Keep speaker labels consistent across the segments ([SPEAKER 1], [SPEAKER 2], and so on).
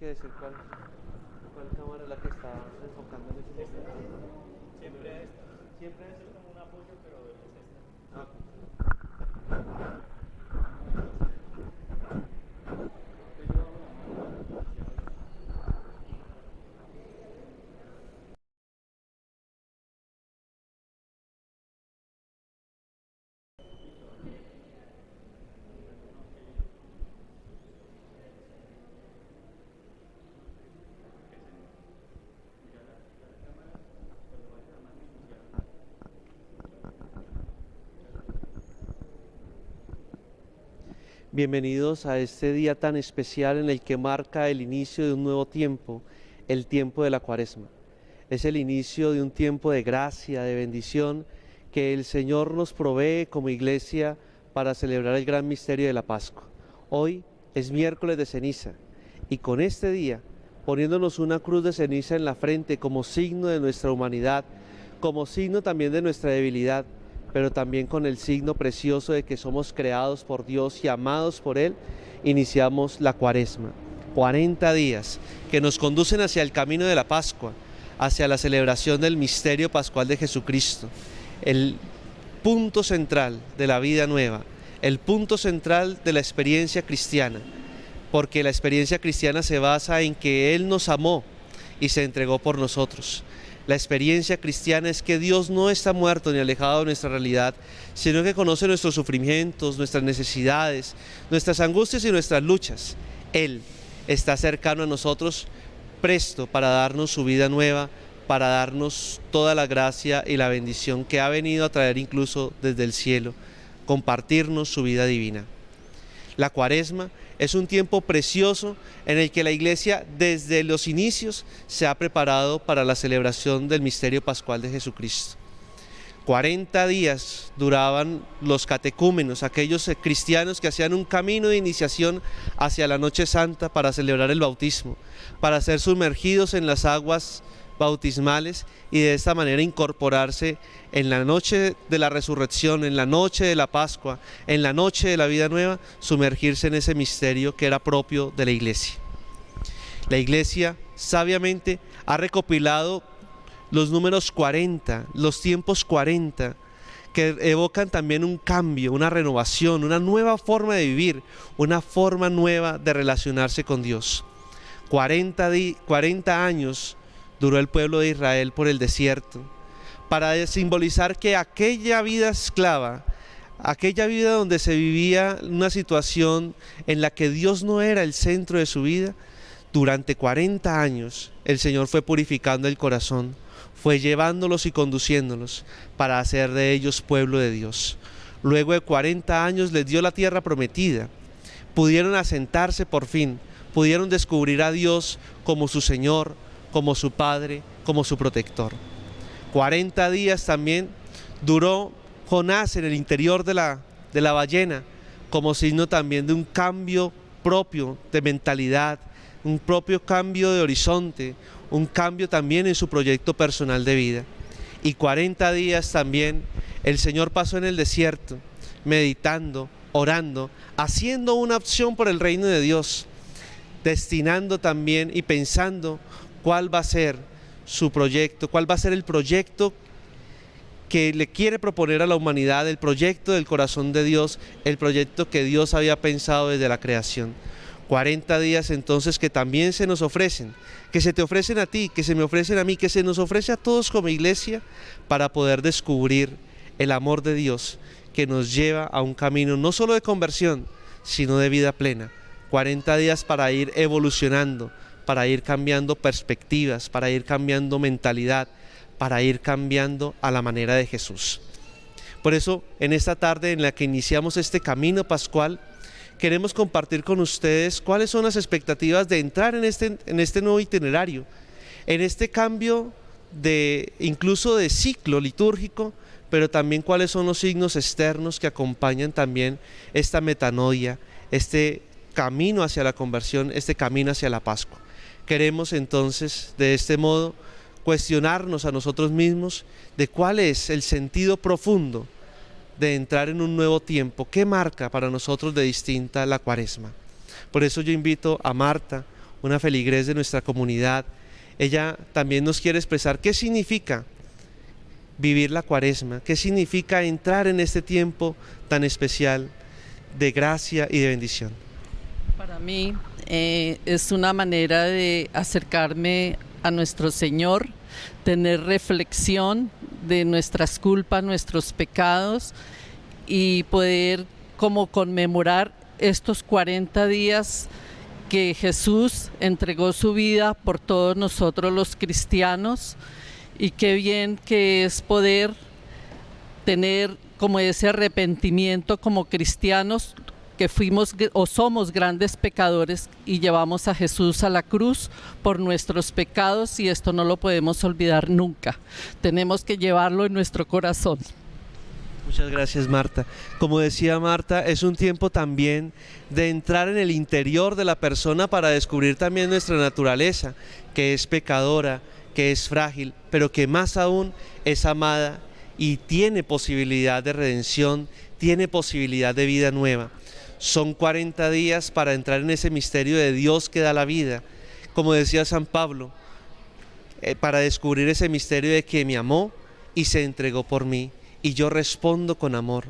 [SPEAKER 1] decir cuál cámara es la que está enfocando en ese instante.
[SPEAKER 2] Siempre esta.
[SPEAKER 1] Siempre
[SPEAKER 2] Es
[SPEAKER 1] es.
[SPEAKER 2] como un apoyo, pero es esta.
[SPEAKER 1] Ah. Bienvenidos a este día tan especial en el que marca el inicio de un nuevo tiempo, el tiempo de la Cuaresma. Es el inicio de un tiempo de gracia, de bendición, que el Señor nos provee como iglesia para celebrar el gran misterio de la Pascua. Hoy es miércoles de ceniza y con este día, poniéndonos una cruz de ceniza en la frente como signo de nuestra humanidad, como signo también de nuestra debilidad, pero también con el signo precioso de que somos creados por Dios y amados por Él, iniciamos la Cuaresma. 40 días que nos conducen hacia el camino de la Pascua, hacia la celebración del misterio pascual de Jesucristo, el punto central de la vida nueva, el punto central de la experiencia cristiana, porque la experiencia cristiana se basa en que Él nos amó y se entregó por nosotros. La experiencia cristiana es que Dios no está muerto ni alejado de nuestra realidad, sino que conoce nuestros sufrimientos, nuestras necesidades, nuestras angustias y nuestras luchas. Él está cercano a nosotros, presto para darnos su vida nueva, para darnos toda la gracia y la bendición que ha venido a traer incluso desde el cielo, compartirnos su vida divina. La Cuaresma es un tiempo precioso en el que la Iglesia desde los inicios se ha preparado para la celebración del misterio pascual de Jesucristo. 40 días duraban los catecúmenos, aquellos cristianos que hacían un camino de iniciación hacia la Noche Santa para celebrar el bautismo, para ser sumergidos en las aguas bautismales y de esta manera incorporarse en la noche de la resurrección, en la noche de la Pascua, en la noche de la vida nueva, sumergirse en ese misterio que era propio de la Iglesia. La Iglesia sabiamente ha recopilado los números 40, los tiempos 40, que evocan también un cambio, una renovación, una nueva forma de vivir, una forma nueva de relacionarse con Dios. 40 años duró el pueblo de Israel por el desierto, para simbolizar que aquella vida esclava, aquella vida donde se vivía una situación en la que Dios no era el centro de su vida, durante 40 años el Señor fue purificando el corazón, fue llevándolos y conduciéndolos para hacer de ellos pueblo de Dios. Luego de 40 años les dio la tierra prometida, pudieron asentarse por fin, pudieron descubrir a Dios como su Señor, como su Padre, como su protector. 40 días también duró Jonás en el interior de la ballena, como signo también de un cambio propio de mentalidad, un propio cambio de horizonte, un cambio también en su proyecto personal de vida. Y 40 días también el Señor pasó en el desierto, meditando, orando, haciendo una opción por el reino de Dios, destinando también y pensando cuál va a ser su proyecto, cuál va a ser el proyecto que le quiere proponer a la humanidad, el proyecto del corazón de Dios, el proyecto que Dios había pensado desde la creación. 40 días entonces que también se nos ofrecen, que se te ofrecen a ti, que se me ofrecen a mí, que se nos ofrece a todos como iglesia para poder descubrir el amor de Dios que nos lleva a un camino no solo de conversión, sino de vida plena. 40 días para ir evolucionando, para ir cambiando perspectivas, para ir cambiando mentalidad, para ir cambiando a la manera de Jesús. Por eso, en esta tarde en la que iniciamos este camino pascual, queremos compartir con ustedes cuáles son las expectativas de entrar en este nuevo itinerario, en este cambio incluso de ciclo litúrgico, pero también cuáles son los signos externos que acompañan también esta metanoia, este camino hacia la conversión, este camino hacia la Pascua. Queremos entonces, de este modo, cuestionarnos a nosotros mismos de cuál es el sentido profundo de entrar en un nuevo tiempo. ¿Qué marca para nosotros de distinta la Cuaresma? Por eso yo invito a Marta, una feligrés de nuestra comunidad, ella también nos quiere expresar qué significa vivir la Cuaresma, qué significa entrar en este tiempo tan especial de gracia y de bendición.
[SPEAKER 3] Para mí es una manera de acercarme a nuestro Señor, tener reflexión de nuestras culpas, nuestros pecados y poder como conmemorar estos 40 días que Jesús entregó su vida por todos nosotros los cristianos, y qué bien que es poder tener como ese arrepentimiento como cristianos que fuimos o somos grandes pecadores y llevamos a Jesús a la cruz por nuestros pecados, y esto no lo podemos olvidar nunca. Tenemos que llevarlo en nuestro corazón.
[SPEAKER 1] Muchas gracias, Marta. Como decía Marta, es un tiempo también de entrar en el interior de la persona para descubrir también nuestra naturaleza, que es pecadora, que es frágil, pero que más aún es amada y tiene posibilidad de redención, tiene posibilidad de vida nueva. Son 40 días para entrar en ese misterio de Dios que da la vida, como decía San Pablo, para descubrir ese misterio de que me amó y se entregó por mí, y yo respondo con amor.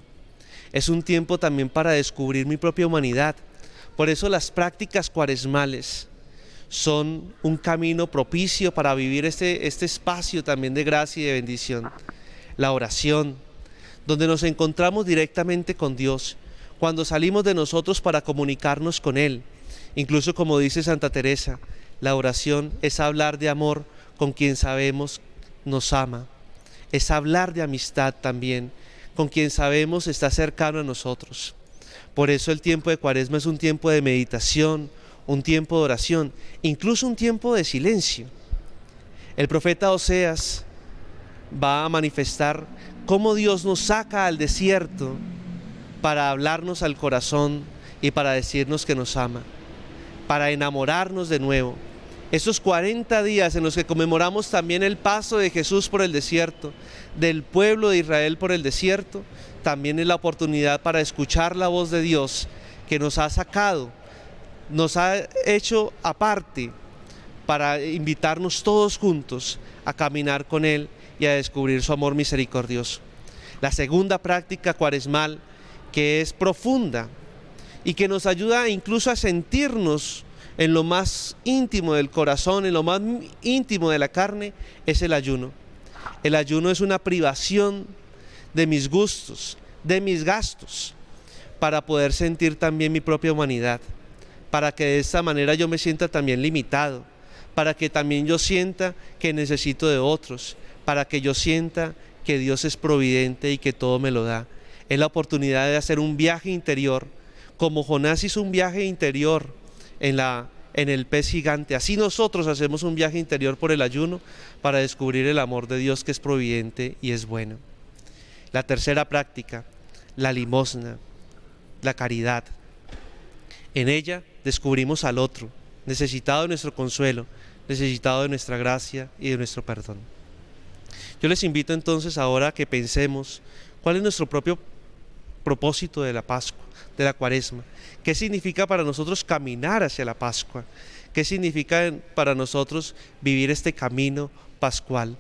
[SPEAKER 1] Es un tiempo también para descubrir mi propia humanidad. Por eso las prácticas cuaresmales son un camino propicio para vivir este espacio también de gracia y de bendición. La oración, donde nos encontramos directamente con Dios, cuando salimos de nosotros para comunicarnos con Él. Incluso como dice Santa Teresa, la oración es hablar de amor con quien sabemos nos ama. Es hablar de amistad también con quien sabemos está cercano a nosotros. Por eso el tiempo de Cuaresma es un tiempo de meditación, un tiempo de oración, incluso un tiempo de silencio. El profeta Oseas va a manifestar cómo Dios nos saca al desierto para hablarnos al corazón y para decirnos que nos ama, para enamorarnos de nuevo. Esos 40 días en los que conmemoramos también el paso de Jesús por el desierto, del pueblo de Israel por el desierto, también es la oportunidad para escuchar la voz de Dios que nos ha sacado, nos ha hecho aparte para invitarnos todos juntos a caminar con Él y a descubrir su amor misericordioso. La segunda práctica cuaresmal, que es profunda y que nos ayuda incluso a sentirnos en lo más íntimo del corazón, en lo más íntimo de la carne, es el ayuno. El ayuno es una privación de mis gustos, de mis gastos, para poder sentir también mi propia humanidad, para que de esta manera yo me sienta también limitado, para que también yo sienta que necesito de otros, para que yo sienta que Dios es providente y que todo me lo da. Es la oportunidad de hacer un viaje interior, como Jonás hizo un viaje interior en el pez gigante. Así nosotros hacemos un viaje interior por el ayuno para descubrir el amor de Dios, que es providente y es bueno. La tercera práctica, la limosna, la caridad. En ella descubrimos al otro, necesitado de nuestro consuelo, necesitado de nuestra gracia y de nuestro perdón. Yo les invito entonces ahora a que pensemos cuál es nuestro propio propósito de la Pascua, de la Cuaresma. ¿Qué significa para nosotros caminar hacia la Pascua? ¿Qué significa para nosotros vivir este camino pascual?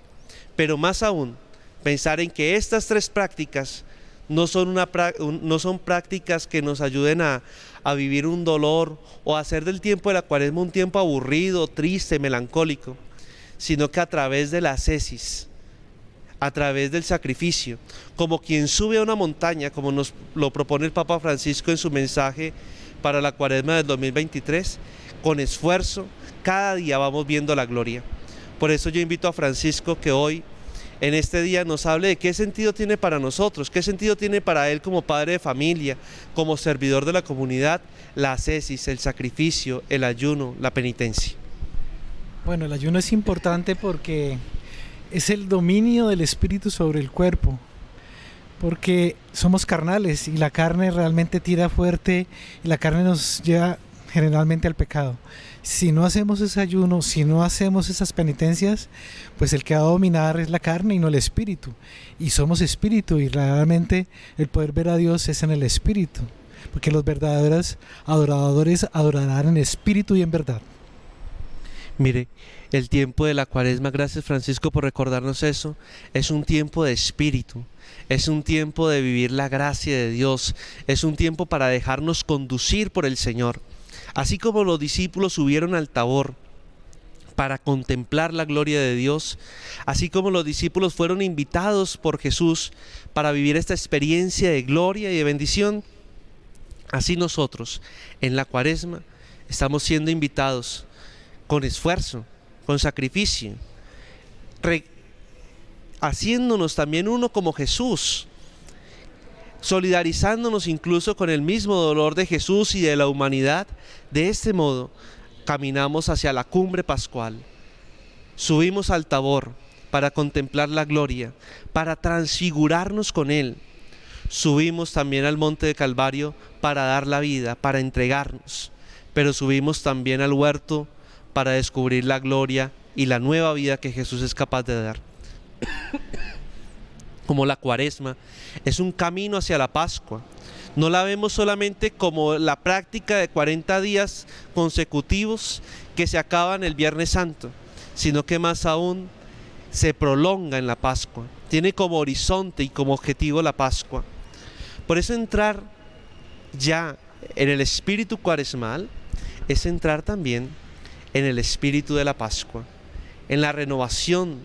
[SPEAKER 1] Pero más aún, pensar en que estas tres prácticas no son prácticas que nos ayuden a vivir un dolor o a hacer del tiempo de la Cuaresma un tiempo aburrido, triste, melancólico, sino que a través de la ascesis, a través del sacrificio, como quien sube a una montaña, como nos lo propone el Papa Francisco en su mensaje para la Cuaresma del 2023, con esfuerzo, cada día vamos viendo la gloria. Por eso yo invito a Francisco que hoy, en este día, nos hable de qué sentido tiene para nosotros, qué sentido tiene para él como padre de familia, como servidor de la comunidad, la ascesis, el sacrificio, el ayuno, la penitencia.
[SPEAKER 4] Bueno, el ayuno es importante porque es el dominio del espíritu sobre el cuerpo, porque somos carnales y la carne realmente tira fuerte y la carne nos lleva generalmente al pecado. Si no hacemos ese ayuno, si no hacemos esas penitencias, pues el que va a dominar es la carne y no el espíritu, y somos espíritu, y realmente el poder ver a Dios es en el espíritu, porque los verdaderos adoradores adorarán en espíritu y en verdad.
[SPEAKER 1] Mire, el tiempo de la Cuaresma, gracias Francisco por recordarnos eso, es un tiempo de espíritu, es un tiempo de vivir la gracia de Dios, es un tiempo para dejarnos conducir por el Señor. Así como los discípulos subieron al Tabor para contemplar la gloria de Dios, así como los discípulos fueron invitados por Jesús para vivir esta experiencia de gloria y de bendición, así nosotros en la Cuaresma estamos siendo invitados con esfuerzo, con sacrificio, haciéndonos también uno como Jesús, solidarizándonos incluso con el mismo dolor de Jesús y de la humanidad. De este modo caminamos hacia la cumbre pascual, subimos al Tabor para contemplar la gloria, para transfigurarnos con Él, subimos también al monte de Calvario para dar la vida, para entregarnos, pero subimos también al huerto para descubrir la gloria y la nueva vida que Jesús es capaz de dar. Como la Cuaresma es un camino hacia la Pascua, no la vemos solamente como la práctica de 40 días consecutivos que se acaban el Viernes Santo, sino que más aún se prolonga en la Pascua, tiene como horizonte y como objetivo la Pascua. Por eso entrar ya en el espíritu cuaresmal es entrar también en el espíritu de la Pascua, en la renovación,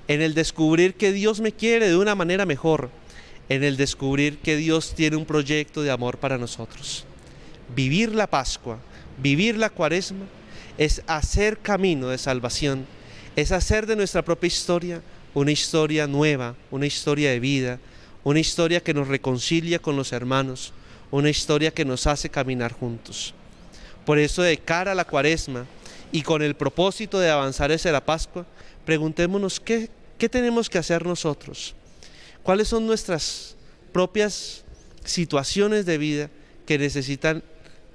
[SPEAKER 1] en el descubrir que Dios me quiere de una manera mejor, en el descubrir que Dios tiene un proyecto de amor para nosotros. Vivir la Pascua, vivir la Cuaresma, es hacer camino de salvación, es hacer de nuestra propia historia una historia nueva, una historia de vida, una historia que nos reconcilia con los hermanos, una historia que nos hace caminar juntos. Por eso, de cara a la Cuaresma y con el propósito de avanzar hacia la Pascua, preguntémonos qué tenemos que hacer nosotros, cuáles son nuestras propias situaciones de vida que necesitan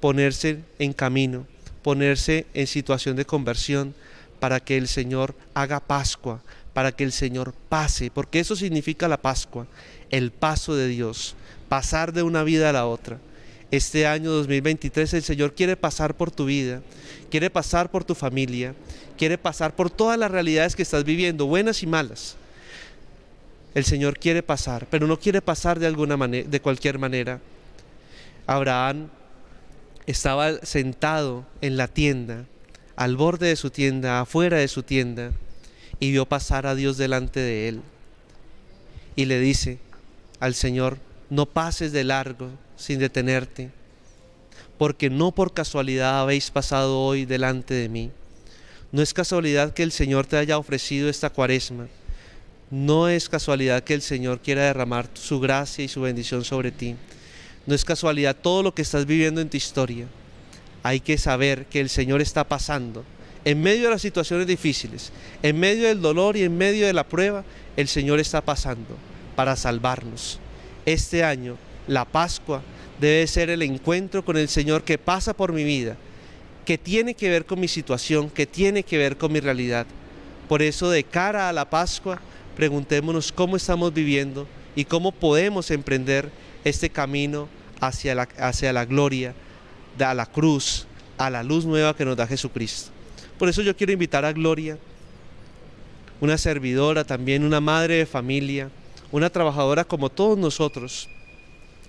[SPEAKER 1] ponerse en camino, ponerse en situación de conversión para que el Señor haga Pascua, para que el Señor pase, porque eso significa la Pascua, el paso de Dios, pasar de una vida a la otra. Este año 2023 el Señor quiere pasar por tu vida, quiere pasar por tu familia, quiere pasar por todas las realidades que estás viviendo, buenas y malas. El Señor quiere pasar, pero no quiere pasar de alguna manera, de cualquier manera. Abraham estaba sentado en la tienda, al borde de su tienda, afuera de su tienda, y vio pasar a Dios delante de él. Y le dice al Señor: no pases de largo sin detenerte, porque no por casualidad habéis pasado hoy delante de mí. No es casualidad que el Señor te haya ofrecido esta Cuaresma. No es casualidad que el Señor quiera derramar su gracia y su bendición sobre ti. No es casualidad todo lo que estás viviendo en tu historia. Hay que saber que el Señor está pasando. En medio de las situaciones difíciles, en medio del dolor y en medio de la prueba, el Señor está pasando para salvarnos. Este año, la Pascua debe ser el encuentro con el Señor que pasa por mi vida, que tiene que ver con mi situación, que tiene que ver con mi realidad. Por eso, de cara a la Pascua, preguntémonos cómo estamos viviendo y cómo podemos emprender este camino hacia la gloria, a la cruz, a la luz nueva que nos da Jesucristo. Por eso yo quiero invitar a Gloria, una servidora también, una madre de familia, una trabajadora como todos nosotros,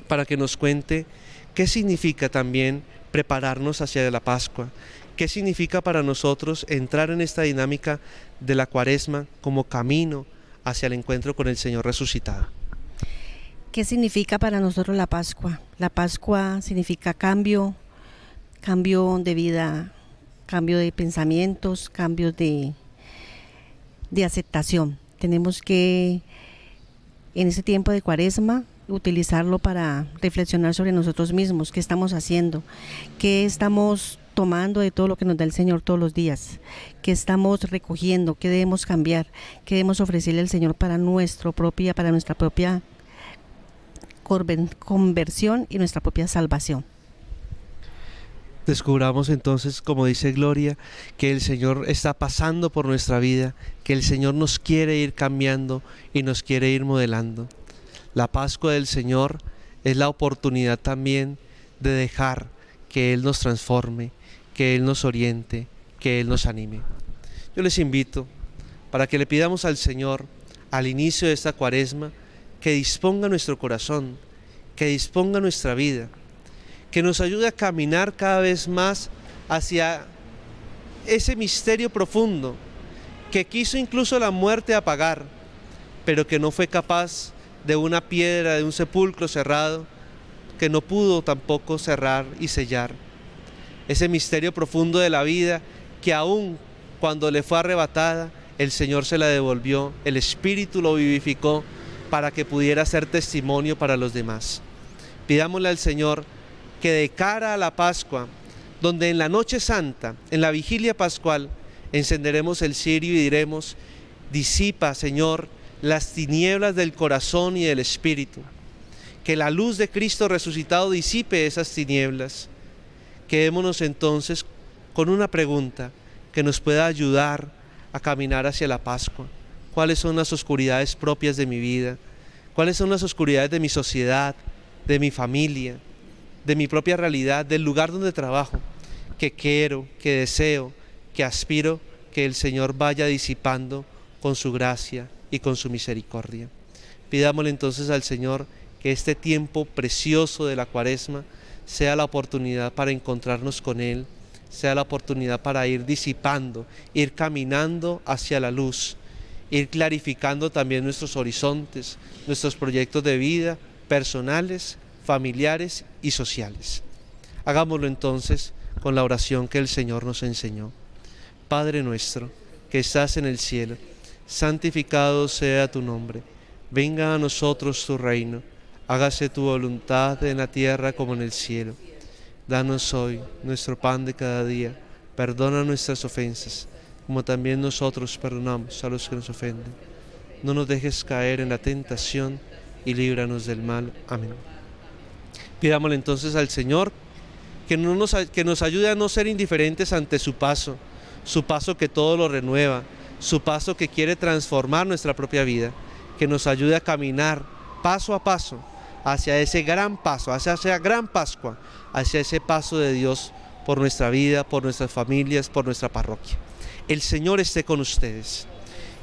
[SPEAKER 1] para que nos cuente qué significa también prepararnos hacia la Pascua, qué significa para nosotros entrar en esta dinámica de la Cuaresma como camino hacia el encuentro con el Señor resucitado.
[SPEAKER 5] ¿Qué significa para nosotros la Pascua? La Pascua significa cambio de vida, cambio de pensamientos, cambios de aceptación. Tenemos que, en este tiempo de Cuaresma, utilizarlo para reflexionar sobre nosotros mismos, qué estamos haciendo, qué estamos tomando de todo lo que nos da el Señor todos los días, qué estamos recogiendo, qué debemos cambiar, qué debemos ofrecerle al Señor para nuestra propia conversión y nuestra propia salvación.
[SPEAKER 1] Descubramos entonces, como dice Gloria, que el Señor está pasando por nuestra vida, que el Señor nos quiere ir cambiando y nos quiere ir modelando. La Pascua del Señor es la oportunidad también de dejar que Él nos transforme, que Él nos oriente, que Él nos anime. Yo les invito para que le pidamos al Señor al inicio de esta cuaresma que disponga nuestro corazón, que disponga nuestra vida, que nos ayude a caminar cada vez más hacia ese misterio profundo que quiso incluso la muerte apagar, pero que no fue capaz de una piedra, de un sepulcro cerrado, que no pudo tampoco cerrar y sellar. Ese misterio profundo de la vida que aún cuando le fue arrebatada, el Señor se la devolvió, el Espíritu lo vivificó para que pudiera ser testimonio para los demás. Pidámosle al Señor que de cara a la Pascua, donde en la noche santa, en la vigilia pascual, encenderemos el cirio y diremos: disipa, Señor, las tinieblas del corazón y del espíritu. Que la luz de Cristo resucitado disipe esas tinieblas. Quedémonos entonces con una pregunta que nos pueda ayudar a caminar hacia la Pascua. ¿Cuáles son las oscuridades propias de mi vida? ¿Cuáles son las oscuridades de mi sociedad, de mi familia, de mi propia realidad, del lugar donde trabajo, que quiero, que deseo, que aspiro que el Señor vaya disipando con su gracia y con su misericordia? Pidámosle entonces al Señor que este tiempo precioso de la Cuaresma sea la oportunidad para encontrarnos con Él, sea la oportunidad para ir disipando, ir caminando hacia la luz, ir clarificando también nuestros horizontes, nuestros proyectos de vida personales, familiares y sociales. Hagámoslo entonces con la oración que el Señor nos enseñó. Padre nuestro, que estás en el cielo, santificado sea tu nombre. Venga a nosotros tu reino. Hágase tu voluntad en la tierra como en el cielo. Danos hoy nuestro pan de cada día. Perdona nuestras ofensas, como también nosotros perdonamos a los que nos ofenden. No nos dejes caer en la tentación y líbranos del mal. Amén. Pidámosle entonces al Señor que nos ayude a no ser indiferentes ante su paso que todo lo renueva, su paso que quiere transformar nuestra propia vida, que nos ayude a caminar paso a paso hacia ese gran paso, hacia esa gran Pascua, hacia ese paso de Dios por nuestra vida, por nuestras familias, por nuestra parroquia. El Señor esté con ustedes,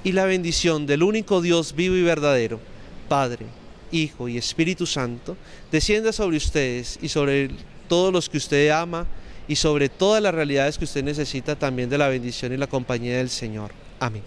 [SPEAKER 1] y la bendición del único Dios vivo y verdadero, Padre, Hijo y Espíritu Santo, descienda sobre ustedes y sobre todos los que usted ama y sobre todas las realidades que usted necesita también de la bendición y la compañía del Señor. Amén.